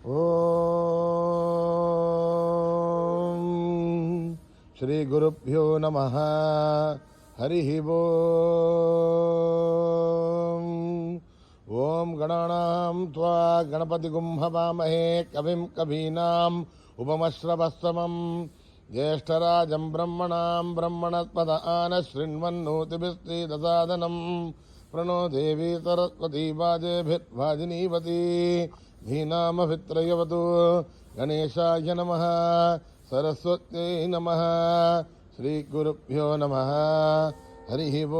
ఓం శ్రీ గురుభ్యో నమః. హరి ఓం. ఓం గణానాం త్వా గణపతిగుం హవామహే కవిం కవీనాం ఉపమశ్రవస్తమం జ్యేష్ఠరాజం బ్రహ్మణాం బ్రహ్మణస్పద ఆనశృణ్వన్నోతిభిస్త్రీదసాదనం ప్రణో దేవీ సరస్వతీ వాజేభిర్వాజినీవతి ధీనామభిత్రయవతు. గణేశాయ నమః. సరస్వత్యై నమః. శ్రీ గురుభ్యో నమః. హరి ఓం.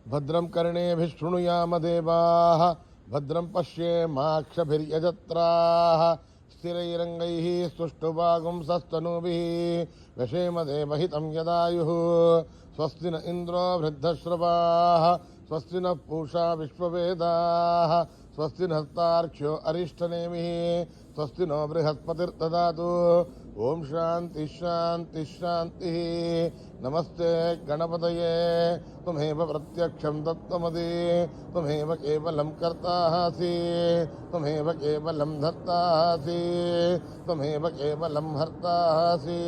భద్రం కర్ణేభిః శృణుయామ దేవాః. భద్రం పశ్యేమాక్షభిర్యజత్రాః. స్థిరైరంగైః స్తుష్టువాగుంసస్తనూభిः వ్యశేమ దేవహితం యదాయుః. స్వస్తి న ఇంద్రో వృద్ధశ్రవాः. స్వస్తి నః పూషా విశ్వవేదాः. స్వస్తి నస్తార్క్ష్యో అరిష్టనేమిः. స్వస్తి నో బృహస్పతిర్దదాతు. ఓం శాంతి శాంతి శాంతి. నమస్తే గణపతయే. త్వమేవ ప్రత్యక్షం తత్వమసి. త్వమేవ కేవలం కర్తాసి. త్వమేవ కేవలం ధర్తాసి. త్వమేవ కేవలం హర్తాసి.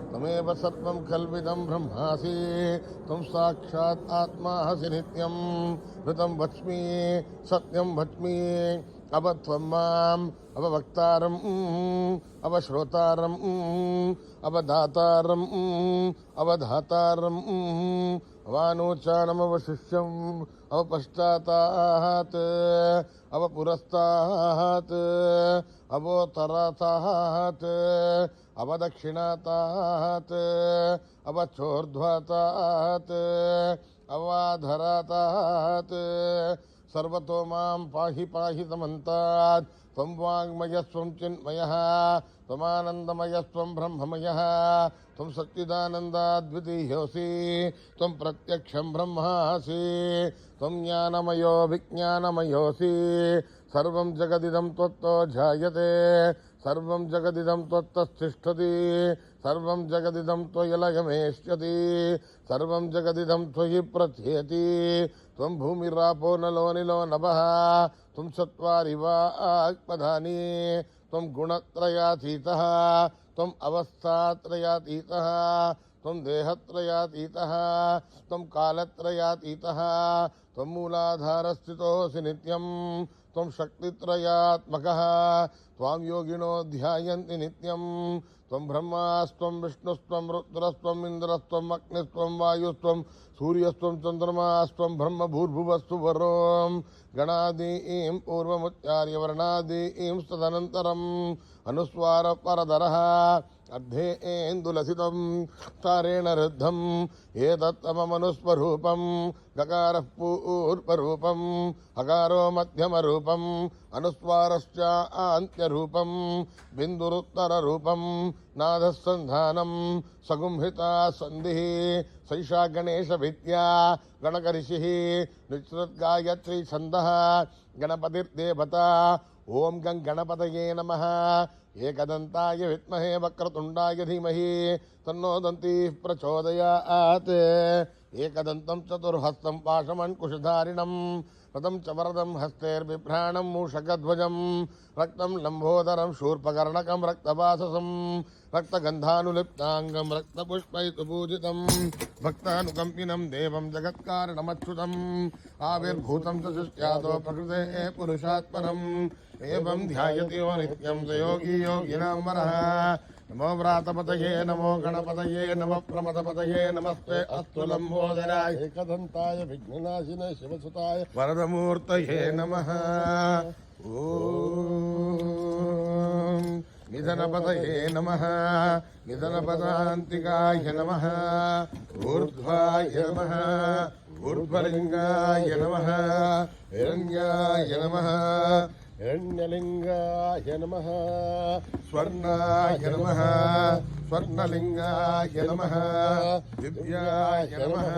త్వమేవ సర్వం కల్విదం బ్రహ్మాసి. త్వం సాక్షాత్ ఆత్మాసి నిత్యం. ఋతం వచ్మి సత్యం వచ్మి. అవత్వం మాం అవవక్తారం అవశ్రోతారం అవదాతారం అవధాతారం అవానోచానమవశిష్యం అవపశ్చాతాత్ అవపురస్తాత్ అవోత్తరాతాత్ అవదక్షిణాతాత్ అవచోర్ధ్వాతాత్ అవాధరాతాత్. సర్వతో మాం పాహి పాహి సమంతాత్. త్వం వాङ्मयस्त्वं चिन्मयः. त्वमानन्दमयस्त्वं ब्रह्ममयः. त्वं सच्चिदानन्दाद्वितीयोऽसि. त्वं प्रत्यक्षं ब्रह्मासि. त्वं ज्ञानमयो विज्ञानमयोऽसि. सर्वं जगदिदं त्वत्तो जायते. सर्वं जगदिदं त्वत्तस्तिष्ठति. सर्वं जगदिदं त्वयलयमेष्यति. सर्वं जगदिदं त्वयि प्रथ्येति. त्वं भूमिरापो नलो निलो नभः. त्वं चत्वारि वाक्पदानि. त्वं गुणत्रयातीतः. त्वम् अवस्थात्रयातीतः. त्वं देहत्रयातीतः. त्वं कालत्रयातीतः. त्वं मूलाधारस्थितोऽसि नित्यं. त्वं शक्तित्रयात्मकः. त्वां योगिनो ध्यायन्ति नित्यं. त्वं ब्रह्मास्त्वं विष्णुस्त्वं रुद्रस्त्वं इन्द्रस्त्वं अग्निस्त्वं वायुस्त्वं सूर्यस्त्वं चन्द्रमास्त्वं ब्रह्म भूर्भुवस्सु वरों. गणादीं पूर्वमुच्चार्य वर्णादीं तदनन्तरम् अनुस्वार परधरः अर्धेन्दुलसितं तारेण रुद्धं. एतत्तममनुस्वरूपं गकारः पूर्वरूपं अकारो मध्यमरूपं अनुस्वारश्च आन्त्यरूपं बिन्दुरुत्तररूपं नादः सन्धानं सगुंहिता सन्धिः. सैषा गणेशविद्या गणकऋषिः निःसृद्गायत्री छन्दः गणपतिर्देवता. ओं गं गणपतये नमः. एकदन्ताय विद्महे वक्रतुण्डाय धीमहि तन्नो दन्तिः प्रचोदयात्. एकदन्तं चतुर्हस्तं पाशमङ्कुशधारिणं रथं च वरदं हस्तैर्बिभ्राणं मूषकध्वजं रक्तं लम्बोदरं शूर्पकर्णकं रक्तवाससं रक्तगन्धानुलिप्ताङ्गं रक्तपुष्पैर्पूजितं भक्तानुकम्पिनं देवं जगत्कारणमच्युतम् आविर्भूतं च सृष्ट्यादो प्रकृतेः पुरुषात्मनम् एवं ध्यायति यो नित्यं स योगी योगिनां वरः. नमो व्रातपतये नमो गणपतये नमः प्रमदपतये नमस्ते अस्तु लम्बोदराय एकदन्ताय विघ्ननाशिने शिवसुताय वरदमूर्तये नमः. ओम निधनपतये नमः. निधनपदान्तिकाय नमः. ऊर्ध्वाय नमः. ऊर्ध्वलिङ्गाय नमः. हिरण्याय नमः. हिरण्यलिङ्गाय नमः. स्वर्णाय नमः. स्वर्णलिङ्गाय नमः. दिव्याय नमः.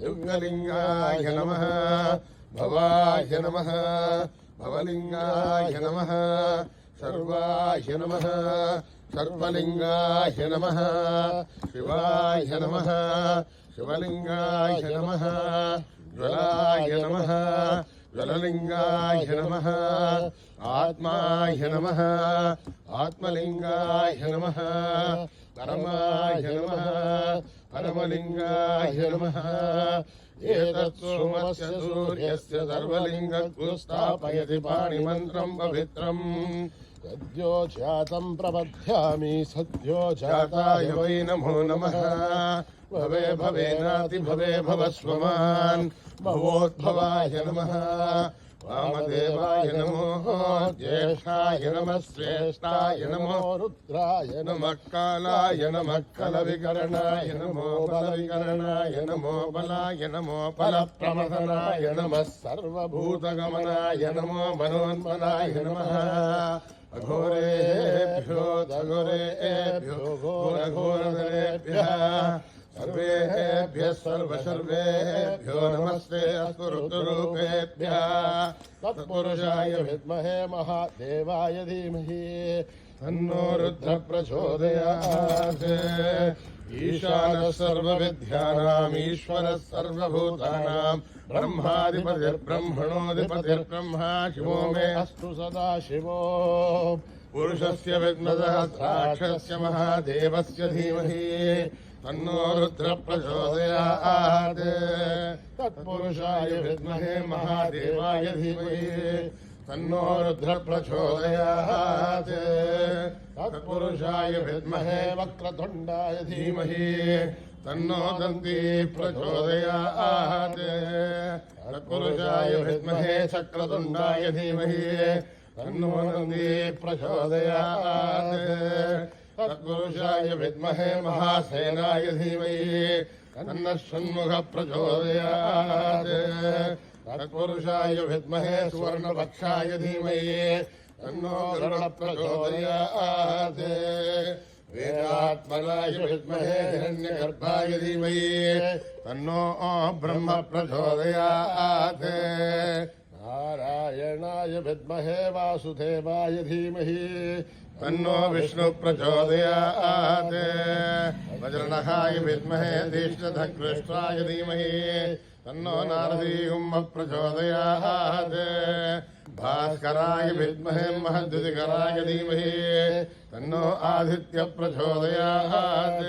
दिव्यलिङ्गाय नमः. भवाय नमः. भवलिङ्गाय नमः. सर्वाय नमः. सर्वलिङ्गाय नमः. शिवाय नमः. शिवलिङ्गाय नमः. ज्वलाय नमः ज्वललिंगाय नमः आत्माय नमः आत्मलिंगाय नमः परमाय नमः परमलिंगाय नमः एतत् सोमस्य सूर्यस्य सर्वलिंगस्थापयति पाणिमन्त्रं पवित्रम् सद्यो जातं प्रबध्यामि सद्यो जाताय वै नमो नमः भवे भवेनाति भवे भवस्वमान् भवोद्भवाय नमः वामदेवाय नमो ज्येष्ठाय नमः श्रेष्ठाय नमो रुद्राय नमः कालाय नमः कलविकरणाय नमो बलविकरणाय नमो बलाय नमो फलप्रमथनाय नमः सर्वभूतगमनाय नमो मनोन्मनाय नमः अघोरेभ्यो दघोरेभ्यो घोरघोरधरेभ्यः सर्वेभ्यः सर्वसर्वेभ्यो नमस्ते अस्तु रुद्ररूपेभ्यः तत्पुरुषाय विद्महे महादेवाय धीमहि तन्नो रुद्र प्रचोदयात् ईशानः सर्वविद्यानाम् ईश्वरः सर्वभूतानां ब्रह्माधिपतिर्ब्रह्मणोऽधिपतिर्ब्रह्मा शिवो मे अस्तु सदा शिवो पुरुषस्य विद्मदः राक्षस्य महादेवस्य धीमहि तन्नो रुद्र प्रचोदयात् तत्पुरुषाय विद्महे महादेवाय धीमहि तन्नो रुद्र प्रचोदयात् तत्पुरुषाय विद्महे वक्रतुण्डाय धीमहि तन्नो दन्ती प्रचोदयात् तत्पुरुषाय विद्महे चक्रतुण्डाय धीमहि तन्नो दन्ती प्रचोदयात् तत्पुरुषाय विद्महे महासेनाय धीमहि तन्नः षण्मुखः प्रचोदयात् तत्पुरुषाय विद्महे सुवर्णवक्षाय धीमहि तन्नो गरुडः प्रचोदयात् वेदात्मनाय विद्महे हिरण्यगर्भाय धीमहि तन्नो ब्रह्म प्रचोदयात् नारायणाय विद्महे वासुदेवाय धीमहि तन्नो विष्णु प्रचोदयात् वज्रनखाय विद्महे धीष्णधकृष्टाय धीमहि तन्नो नारदीहुम्म प्रचोदयात् भास्कराय विद्महे महद्युतिकराय धीमहि तन्नो आदित्य प्रचोदयात्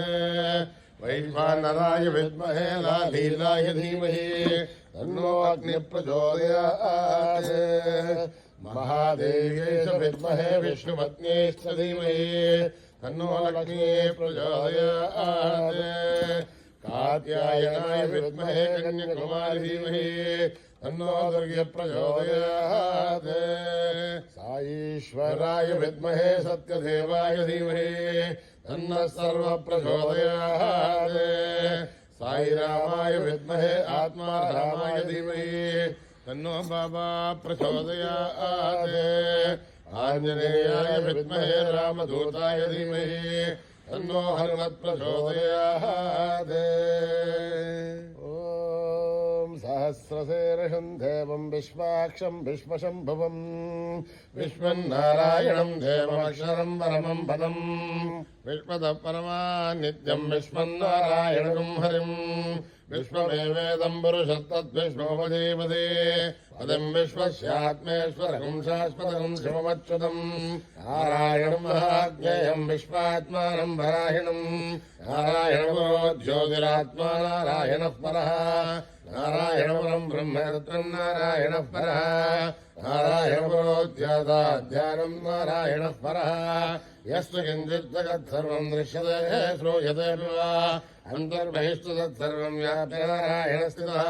वैश्वानराय विद्महे लालीलाय धीमहि तन्नो अग्नि प्रचोदयात् महादेव्यै च विद्महे विष्णुपत्न्यै धीमहि तन्नो लक्ष्मी प्रचोदयात् कात्यायनाय विद्महे कन्याकुमारी धीमहि तन्नो दुर्गे प्रचोदयात् साईश्वराय विद्महे सत्यदेवाय धीमहि तन्नः सर्व प्रचोदयात् साईरामाय विद्महे आत्मारामाय धीमहि तन्नो बाबा प्रचोदयात् आञ्जनेयाय विद्महे रामदूताय धीमहि तन्नो हनुमत् प्रचोदयात् ॐ सहस्रशीर्षं देवं विश्वाक्षं विश्वशम्भुवं विश्वन्नारायणं देवमक्षरं परमं पदम् विश्वतः परमा नित्यं विश्वन्नारायणं हरिम् विश्वमेवेदं पुरुषस्तद्विश्वोपदेवदे पदं विश्वस्यात्मेश्वरकं शाश्वतं शिवमच्युतं नारायणं महाज्ञेयं विश्वात्मानं वराहिणं नारायणो ज्योतिरात्मा नारायणः परः नारायणपरं ब्रह्मतत्त्वं नारायणः परः नारायणपरो ध्यानं नारायणः परः यस्य किञ्चित् जगत्सर्वं दृश्यते श्रूयते वा अन्तर्बहिष्टु तत्सर्वं व्याप्य नारायणस्थितः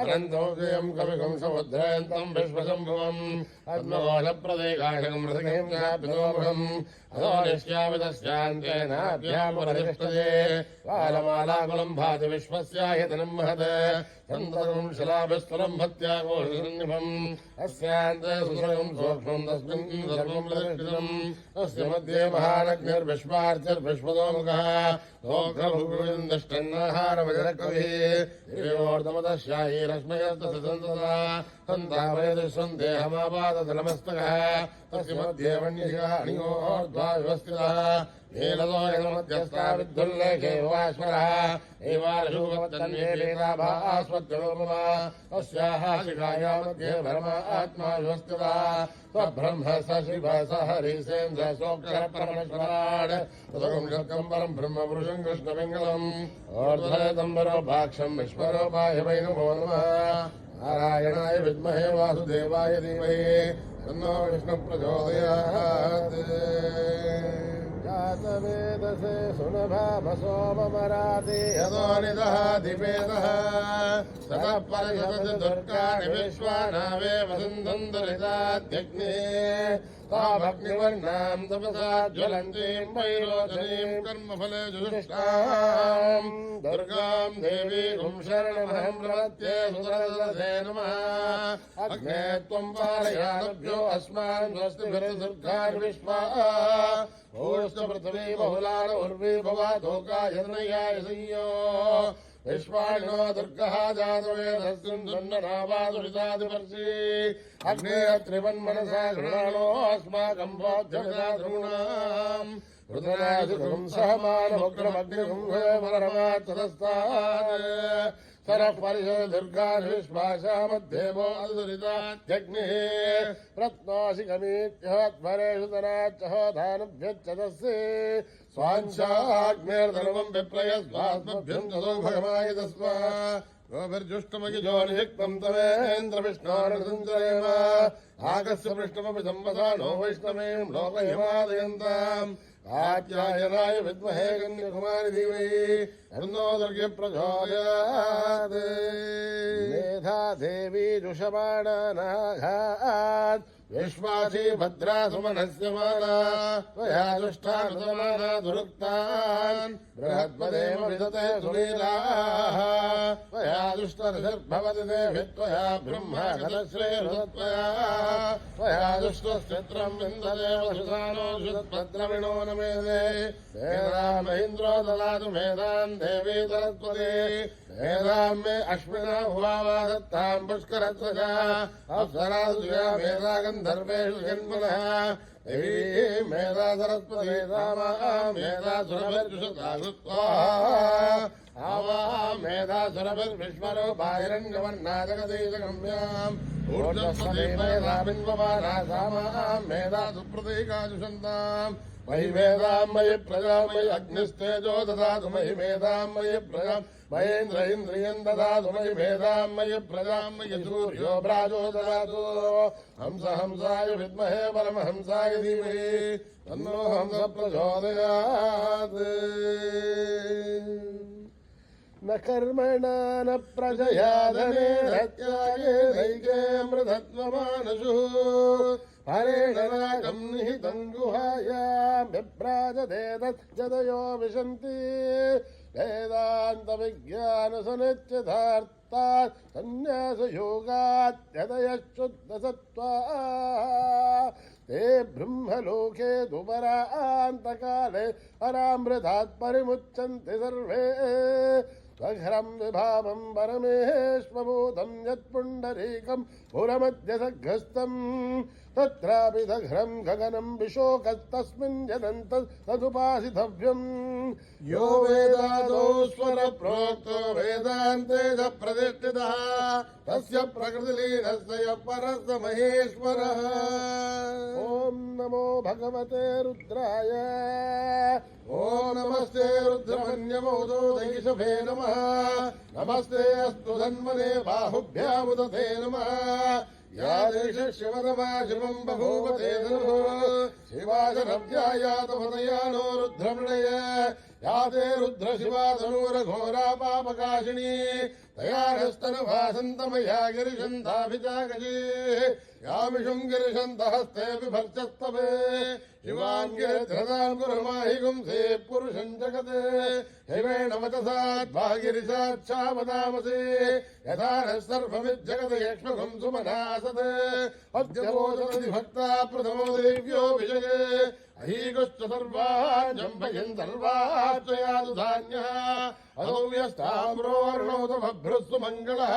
अनन्तोऽव्ययं कविकं समुद्रयन्तं विश्वशम्भुवम् पद्मकोशप्रदेकाशकं हृदयं व्यापितोमुखम् अधो निश्यामि तस्यान्तेनाभ्यामुपरिष्टते बालमालाकुलं भाति विश्वस्यायतनं महत् सन्ततं शिलाभिस्तरं भत्याकोशसन्निभम् अस्यान्ते सुसर्गं सूक्ष्मं तस्मिन् सर्वं प्रतिष्ठितम् तस्य मध्ये महानग्निर्विश्वार्थिर्विश्वतोमुखः लोकभुविन्दष्टन्नाहारवजरकविः देवोर्धमदशायी रश्मयस्तसन्तता सन्तापयति सन्देहमापादतलमस्तकः तस्य मध्ये वन्यशाणियोर्ध्वा व्यवस्थितः नीलदोयमध्यस्था विद्युल्लेखे वाश्वरः एवाशुभवत्तन्ये वेदाभास्वद्योपमा तस्याः शिखाया मध्ये परमात्मा विवस्थिता स्वब्रह्म स शिव स हरिसेन्द्र सोऽक्षरपरमेश्वराट् तदगुंशकं परं ब्रह्मपुरुषं कृष्णपिङ्गलम् ऊर्ध्वरेतम्बरोपाक्षं विश्वरूपाय वै नमो नमः नारायणाय विद्महे वासुदेवाय धीमहि तन्नो विष्णुः प्रचोदयात् जातवेदसे सुनभामसोममराते यतो निदः दिवेदः सतः परिषदति दुर्गाणि विश्वानावे वसन्तम् दुरिताद्यग्निः तामग्निवर्णाम् तपसा ज्वलन्तीम् वैरोचनीम् कर्मफले जुष्टाम् दुर्गाम् देवीम् शरणमहम् प्रपद्ये सुतरदसे नमः अग्ने त्वम् पालयानभ्यो अस्मान् स्वस्तिभिर्दुर्गाणि विश्वा पृथ्वी बहुलान उर्वी भवा धोकायनयाय संयो विश्वाणो दुर्गः जातवेदस्सिन्धुन्ननावादुरितादिवर्षि अग्ने त्रिवन्मनसा गृणानो अस्माकम् बोध्यविदाधॄणाम् रुद्रनादिगुम् सहमानमुग्रमग्निगुंहरमात्तदस्तात् सरः परिषद दुर्गान् विश्वासा मध्येवो अदुरितात्यग्निः रत्नाशिकमीत्यहत्वरेषु तनाच्चह धानभ्यच्चदस्ये स्वाञ्चाग्नेर्धर्मम् विप्रयस्वात्मभ्यम् ततो भगवाय तस्मा गोभिर्जुष्टमगिजोनिषिक्तम् तवेन्द्र विष्णोरसञ्चरेम आगस्य पृष्ठमपि संवसा नो वैष्णवीम् लोकहिमादयन्ताम् आत्यायनाय विद्महे कन्याकुमारी धीमहि तन्नो दुर्गे प्रचोदयात् मेधा देवी जुषमाणानाघात् विश्वासी भद्रा सुमनस्य माला त्वया दुष्टानुतमाना दुरुक्तान् बृहद्पदेव विदते सुलीलाः त्वया दुष्टर्षिर्भवति देवि त्वया ब्रह्मा गतश्रेरुत्वया त्वया दुष्टश्चित्रम् विन्दते वसुधानो शुद्भद्रविणो न मेदे वेदामहीन्द्रो ददातु मेधाम् देवी सरस्वती वेदाम् मे अश्विना हुवावा दत्ताम् पुष्करत्वजा अप्सरासुया वेदा गन्धर्वेषु जन्मनः देवी मेधा सरस्वती रामा मेधा सुरभिर्जुषदाकृत्वा आवा मेधा सुरभिर्विश्वरूपाहिरण्यवर्णाजगदीशगम्याम् ऊर्ध्वस्वती मेधा बिन्वमाना सामा मेधा सुप्रतीकाजुषन्ताम् मयि मेधाम् मयि प्रजाम् मयि अग्निस्तेजो ददातु मयि मेधाम् मयि प्रजाम् मयेन्द्र इन्द्रियम् ददातु मयि मेधाम् मयि प्रजाम् मयि सूर्यो भ्राजो ददातु हंस हंसाय विद्महे परमहंसाय धीमहि तन्नो हंस प्रचोदयात् न कर्मणा न प्रजया धनेन त्यागे दैके मृधत्वमानशुः हरेण रागम् निहितम् गुहायाम् विभ्राजते तज्जदयो विशन्ति वेदान्तविज्ञानसनित्यथार्थात् सन्न्यासयोगात्यदयशुद्धसत्त्वा ते ब्रह्मलोके दुपरान्तकाले परामृतात् परिमुच्यन्ते सर्वे स्वघ्रम् विभावम् परमेश्वभूतम् यत्पुण्डरीकम् पुरमध्यसघ्रस्तम् तत्रापि दघ्रम् गगनम् विशोकस्तस्मिन् यदन्त तदुपासितव्यम् यो वेदादौ स्वर प्रोक्तो वेदान्ते च प्रतिष्ठितः तस्य प्रकृतिलीनस्य यः परस्य महेश्वरः ॐ नमो भगवते रुद्राय ॐ नमस्ते रुद्रमन्यमोदो दैशभे नमः नमस्ते अस्तु धन्वने बाहुभ्यामुदते नमः या देश शिवतमा शिवम् बभूवते धनुः शिवाशरव्यायातपतयानो रुद्रमृणय या ते रुद्र शिवा धनुरघोरा पापकाशिनी तया हस्तनभासन्तमया गिरिशन्ताभिचाकशी यामिषुम् गिरिशन्तहस्तेऽपि भर्चस्तवे शिवाम् गिरिधृताम् कुरुमाहि गुंसे पुरुषम् जगते हिमेण वचसाद्भागिरिसाच्छावदामसे यथा नः सर्वमिज्जगत् यक्ष्मघम् सुमनासत् अद्यवोचति भक्ता प्रथमो देव्यो विजये अहीगुश्च सर्वाञ्जम्भयन् सर्वाच्चयातु धान्यः अदौ यस्ताम्रो अर्णोत बभ्रस्तु मङ्गलः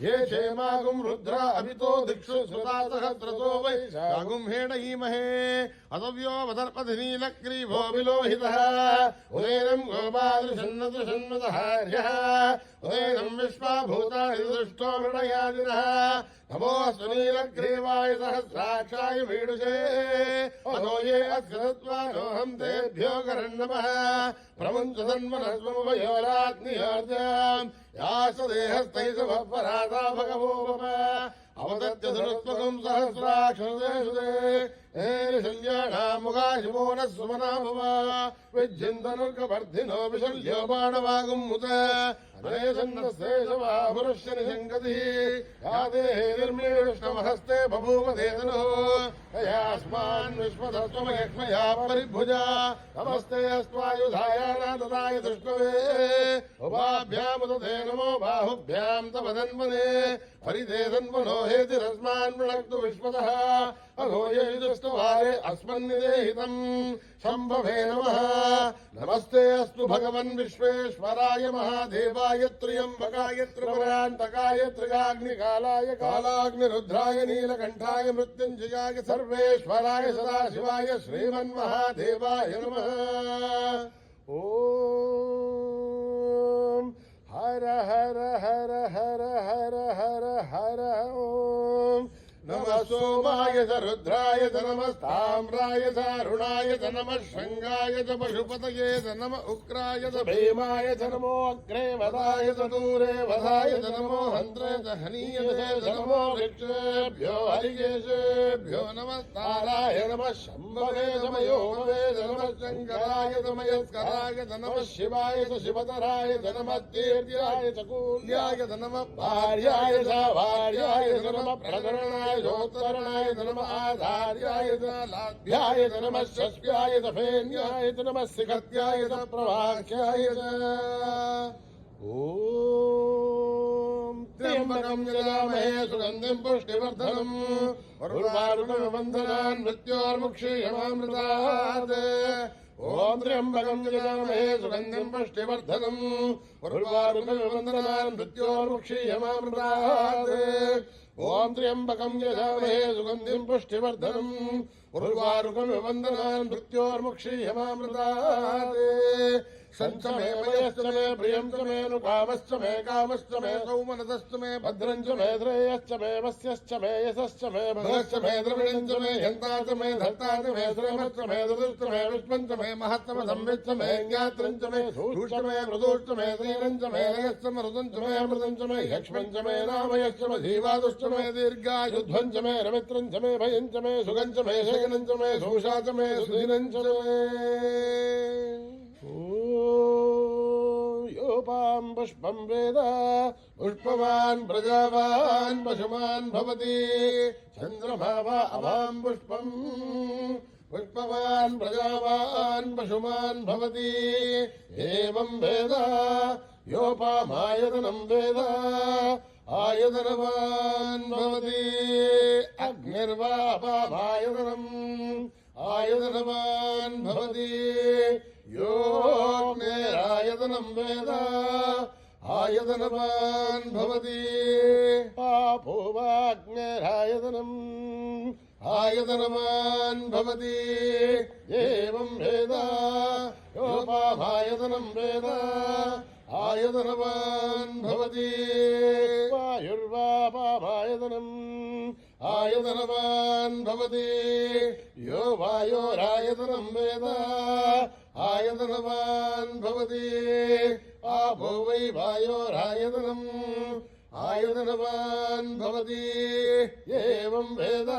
ये क्षेमागुं रुद्रा अभितो दिक्षु श्रुता सहस्रतो वै शागुं हेणहीमहे अतव्यो वदर्पधिनीलग्रीवो विलोहितः उदयनं गोपादृशन्नदृशन्नदहार्यः उदयनं विश्वाभूतानि दृष्टो मृणयादिनः नमोऽस्तु नीलग्रीवाय सहस्राक्षाय मीडुषे अनो ये अस्कृत्वानोऽहं तेभ्यो करन्नमः प्रमुञ्चतन्मनस्वमुभयोरात्नियोर्जाम् यासदेहस्तैषवपराधा भगवो मम अवदत्य धनुष्पकम् सहस्राक्षुदे शल्याणामुगाशिवो न सुमना मम विज्यन्तनुर्गवर्धिनो विशल्यो बाणवागुम् मुत अनेशन्नस्तेषवापुरुष्यनिशङ्गतिः या देहे निर्मीष्टमहस्ते बभूव देदनो तयास्मान् विश्वतत्त्वमयक्ष्मया परिभुजा नमस्ते अस्त्वायुधायाना ददाय दृष्टवे उभाभ्यामुदते नमो बाहुभ्याम् तव धन्वने परिदे धन्वनो हेतिरस्मान् वृणक्तु विश्वतः अघो ये दुष्टवारे अस्मन्निदेहितम् शम्भवे नमः नमस्ते अस्तु भगवन् विश्वेश्वराय महादेवाय त्र्यम्बकाय त्रिपुरान्तकाय त्रिगाग्निकालाय कालाग्निरुद्राय नीलकण्ठाय मृत्युञ्जयाय सर्वेश्वराय सदाशिवाय श्रीमन्महादेवाय नमः ॐ हर हर हर हर हर हर हर ॐ नमः सोमाय च रुद्राय च नमस्ताम्राय च अरुणाय च नमः शृङ्गाय च पशुपतये च नमः उग्राय च भीमाय च नमो अग्रे वधाय च दूरे वधाय च नमो हन्त्रे च हनीयते च नमो वृक्षेभ्यो हरिकेशेभ्यो नमस्ताराय नमः शम्भवे च मयोमवे च नमः शङ्कराय च मयस्कराय च नमः शिवाय च शिवतराय च नमः दीर्घाय च कूल्याय च नमः भार्याय च भार्याय च नमः प्रकरणाय जोत्तरणाय नमः आधार्याय च लाभ्याय च नमः शस्याय च फेन्याय च नमः सिकत्याय च प्रवाक्याय च ॐ त्र्यम्बकं यजामहे सुगन्धिं पुष्टिवर्धनम् उर्वारुकमिबन्धनान् मृत्योर्मुक्षीयमामृतात् ॐ त्र्यम्बकं यजामहे सुगन्धिं पुष्टिवर्धनम् उर्वारुकमिबन्धनान् मृत्योर्मुक्षीयमामृतात् ॐ त्र्यम्बकं यजामहे सुगन्धिं पुष्टिवर्धनम् उर्वारुकमिबन्धनान् मृत्योर्मुक्षीयमामृतात् सञ्च मे मयश्च मे प्रियं च मे नुकामश्च मे कामश्च मे सौमनसश्च मे भद्रं च मे श्रेयश्च मे वस्यश्च मे यशश्च मे भगश्च मे द्रविणं च मे हन्ता च मे धर्ता च मे श्रेमश्च मे ददुश्च मे विश्वं च मे महत्तम संविच्च मे ज्ञात्रं च मे धूश्च मे मृदुश्च मे श्रीरं च मे नयश्च मरुदं च मे अमृतं च मे यक्ष्मं च मे नामयश्च मे धीवादुश्च मे दीर्घायुध्वं च मे रमित्रं च मे भयं च मे सुगं च मे शयनं च मे सुषा च मे सुदिनं च मे योपां पुष्पं वेद पुष्पवान् प्रजावान् पशुमान् भवति चन्द्रमा वा अवां पुष्पं पुष्पवान् प्रजावान् पशुमान् भवति एवं वेद योपामायतनं वेद आयतनवान् भवति अग्निर्वा अपामायतनम् आयतनवान् भवति योऽग्निरायतनं वेद आयतनवान् भवति पापो वाग्निरायतनम् आयतनवान् भवति एवं वेद योपामायतनं वेद आयतनवान् भवति वायुर्वापामायतनम् आयतनवान् भवति यो वायोरायतनं वेद आयतनवान् भवति आपो वै वायोरायतनम् आयतनवान् भवति एवं वेद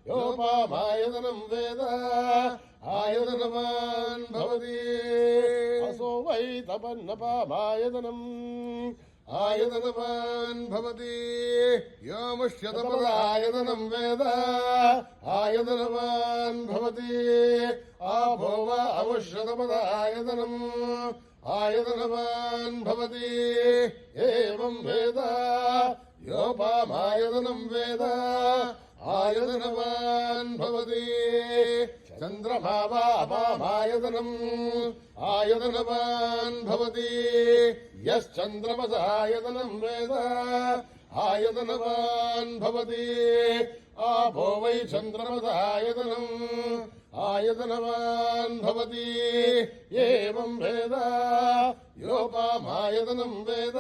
योपामायतनं वेद आयतनवान् भवति असो वै तपन्नपामायतनम् आयतनवान् भवति यो मुष्यतपदायतनं वेद आयतनवान् भवति आपो वा अमुष्यतपदायतनम् आयतनवान् भवति एवं वेद योपामायतनं वेद आयतनवान् भवति चन्द्रमा वा अपामायतनम् आयतनवान् भवति यश्चन्द्रमसायतनं वेद आयतनवान् भवति आपो वै चन्द्रमसायतनम् आयतनवान् भवति एवं वेद योपामायतनं वेद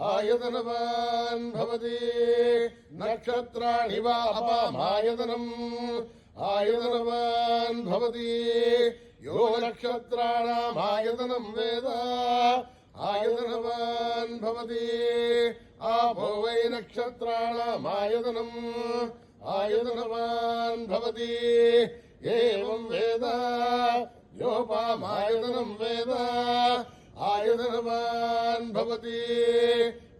आयतनवान् भवति नक्षत्राणि वा अपामायतनम् आयतनवान् भवति यो नक्षत्राणामायतनं वेद आयतनवान् भवति आपो वै नक्षत्राणामायतनम् आयतनवान् भवति एवं वेद योपामायतनं वेद आयतनवान् भवति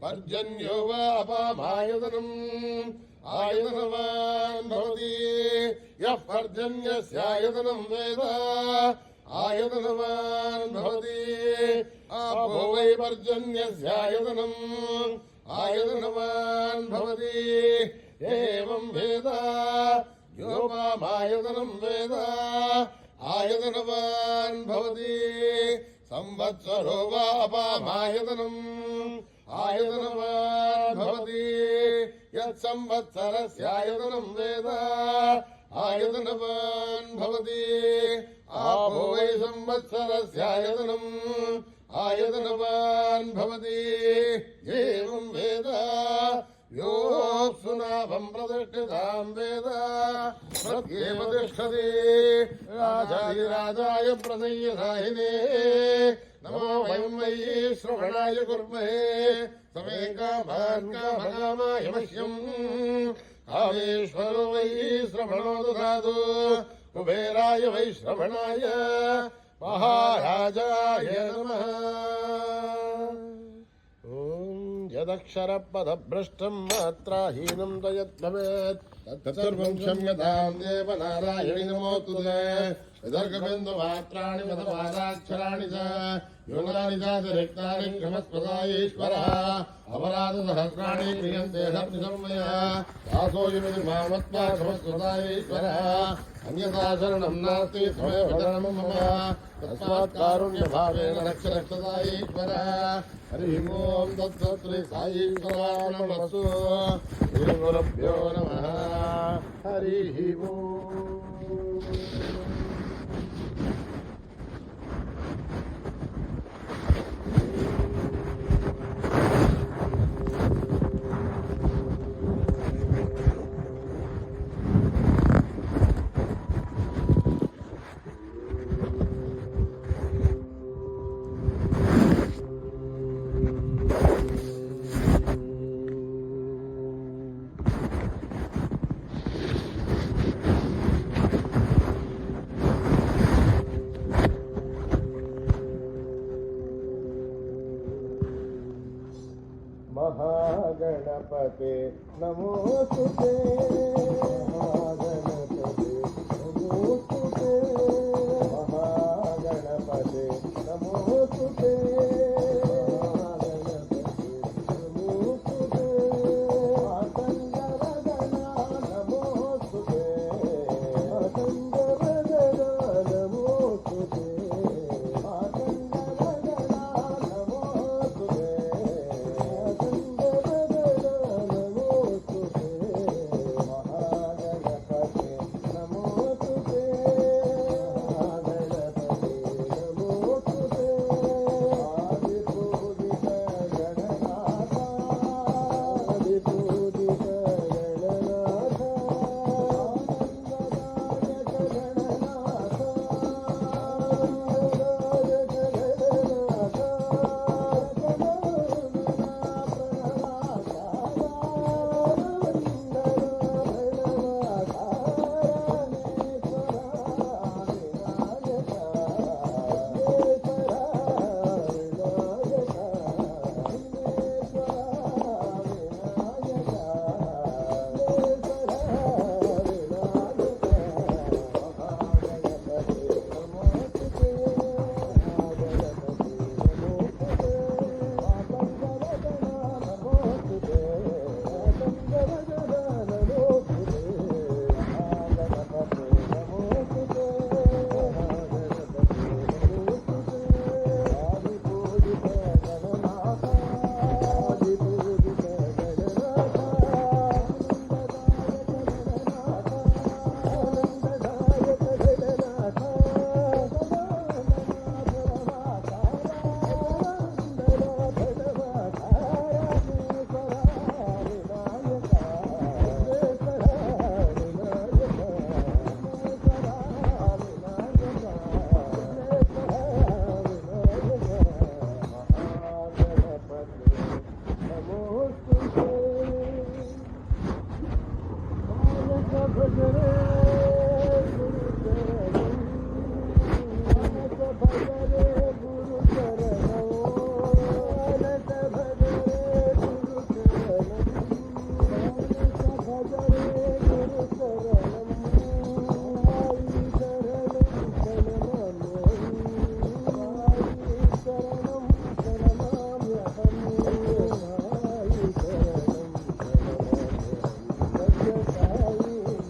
पर्जन्यो वा अपामायतनम् आयतनवान् भवति यः पर्जन्यस्यायतनं वेद आयतनवान् भवति आपो वै पर्जन्यस्यायतनम् आयतनवान् भवति एवं वेद योपामायतनं वेद आयतनवान् भवति संवत्सरो वा अपामायतनम् आयतनवान् भवति यत्संवत्सरस्यायतनं वेद आयतनवान् भवति आपो वै संवत्सरस्यायतनम् आयतनवान् भवति एवं वेद योऽप्सुनाभं प्रतिष्ठितां वेद प्रत्येव तिष्ठति राजाधिराजाय प्रसय्यसाहिने नमो वयं वै श्रवणाय कुर्महे समे कामान् कामकामाय मह्यम् कामेश्वरो वै श्रवणो ददातु कुबेराय वै श्रवणाय महाराजाय नमः। यदक्षरपदभ्रष्टं मात्राहीनं तयद्भवेत् तत्सर्वं क्षम्यतां देव नारायणि नमोऽस्तु ते विदर्भबिन्दुमात्राणि पदपादाक्षराणि च न्यूनानि चातिरिक्तानि क्षमस्वदायीश्वरः अपराधसहस्राणि क्रियन्ते धर्मसंमया दासोऽयमिति मामत्वा क्षमस्वदायीश्वरः अन्यथा शरणं नास्ति त्वमेव शरणं मम तस्मात् कारुण्यभावेन रक्ष रक्षदायीश्वरः हरिः ओं तत्सत् श्री साईश्वरार्पणमस्तु श्रीगुरुभ्यो नमः हरिः ओम्। महागणपते नमोस्तुते महागणपते नमोस्तुते महागणपते नमोस्तुते महागणपते नमोस्तुते आसंगरगणा नमोस्तुते आसंगरगणा नमोस्तुते आसंगरगणा नमोस्तुते महागणपते नमोस्तुते नमोस्तुते मानस भजरे गुरुचरणं मानस भजरे गुरुचरणं मानस भजरे गुरुचरणं मानस भजरे गुरुचरणं आई शरणं शरणं प्रणमाम्यहं आई शरणं सत्यसाई शरणं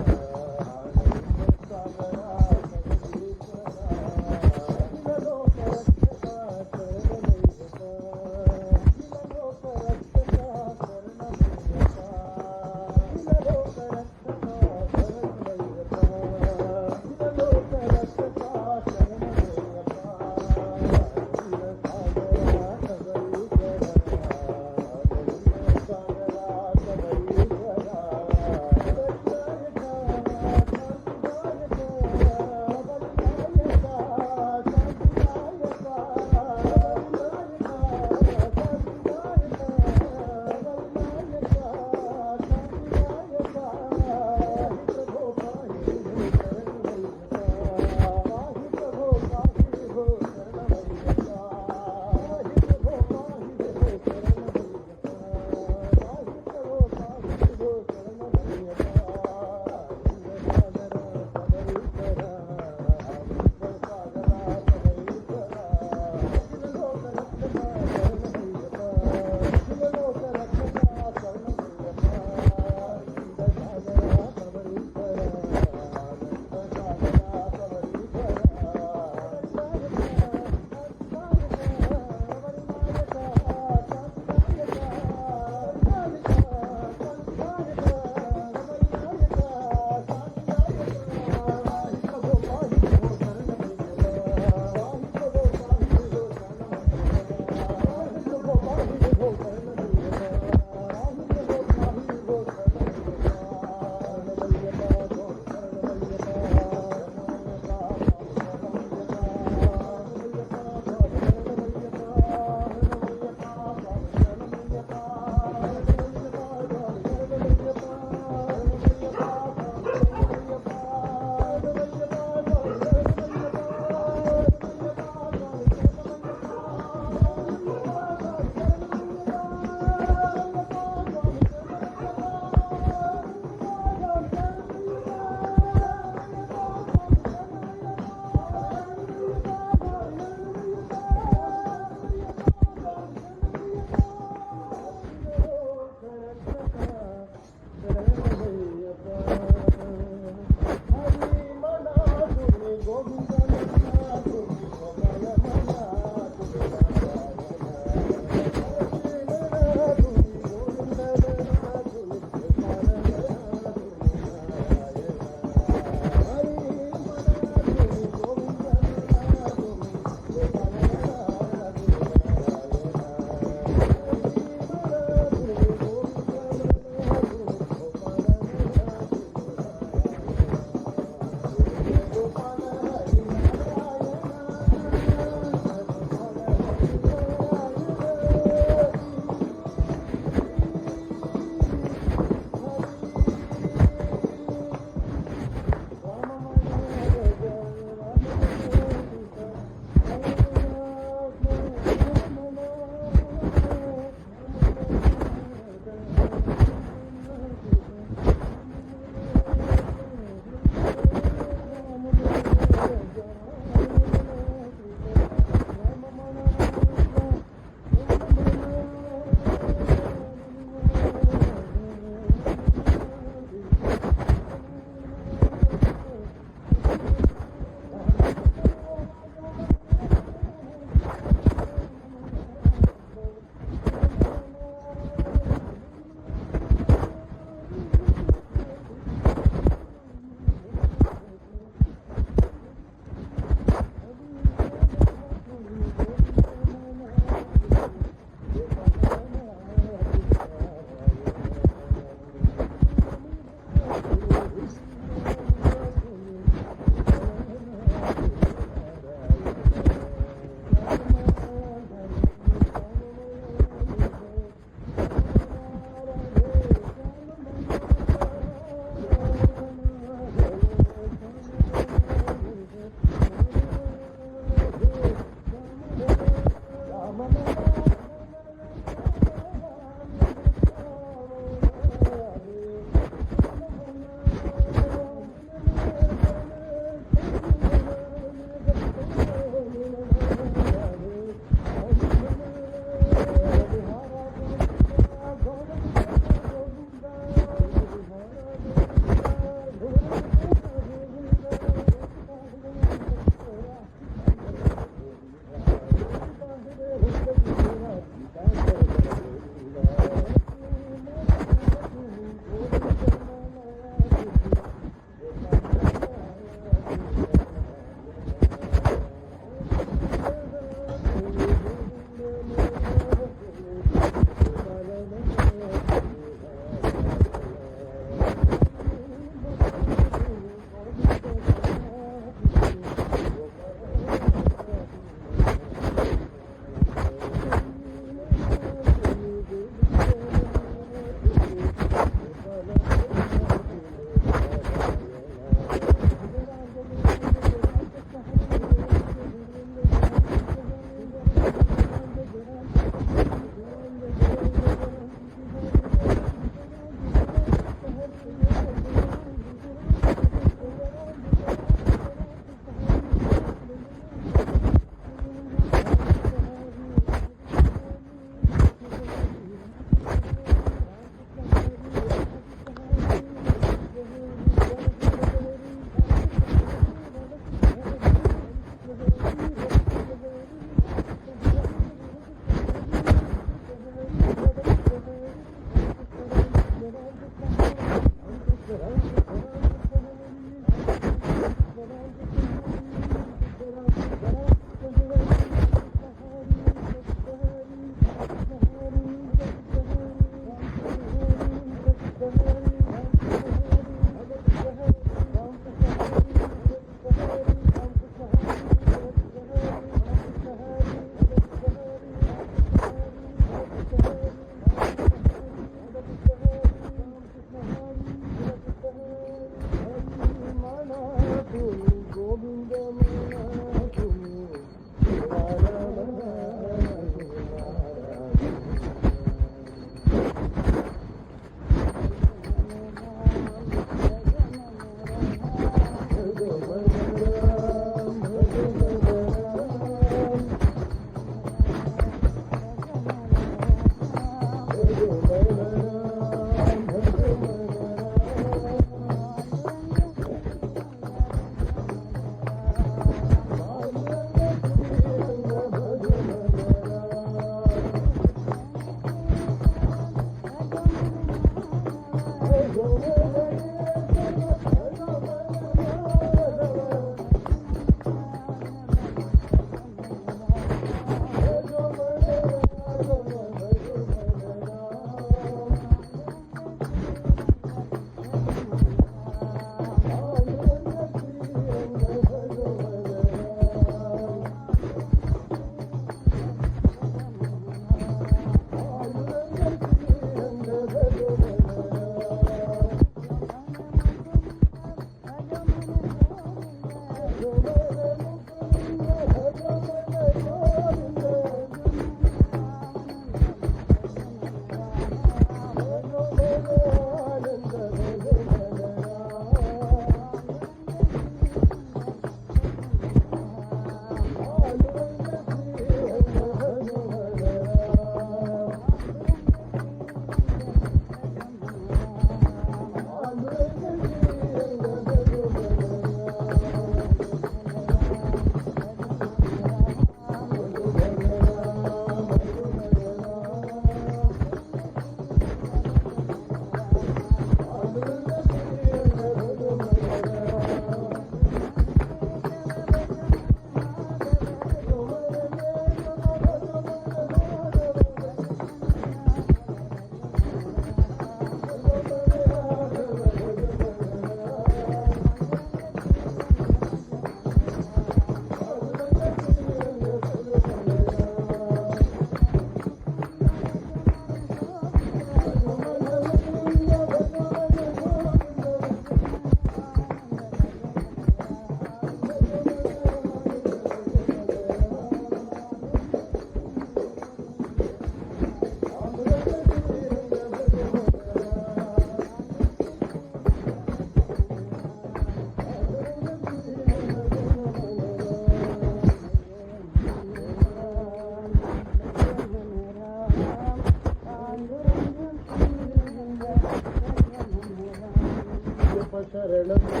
శరణమే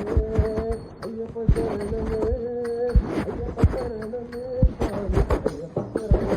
అయ్యప్ప శరణమే అయ్యప్ప శరణమే స్వామి అయ్యప్ప శరణమే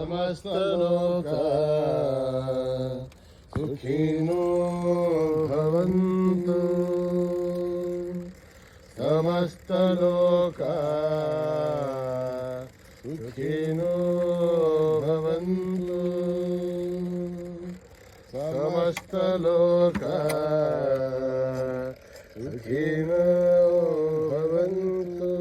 समस्तलोका सुखिनो भवन्तु समस्तलोका सुखिनो भवन्तु समस्तलोका सुखिनो भवन्तु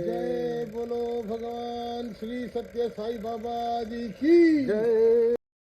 जय बोलो भगवान श्री सत्य साई बाबा जी की जय।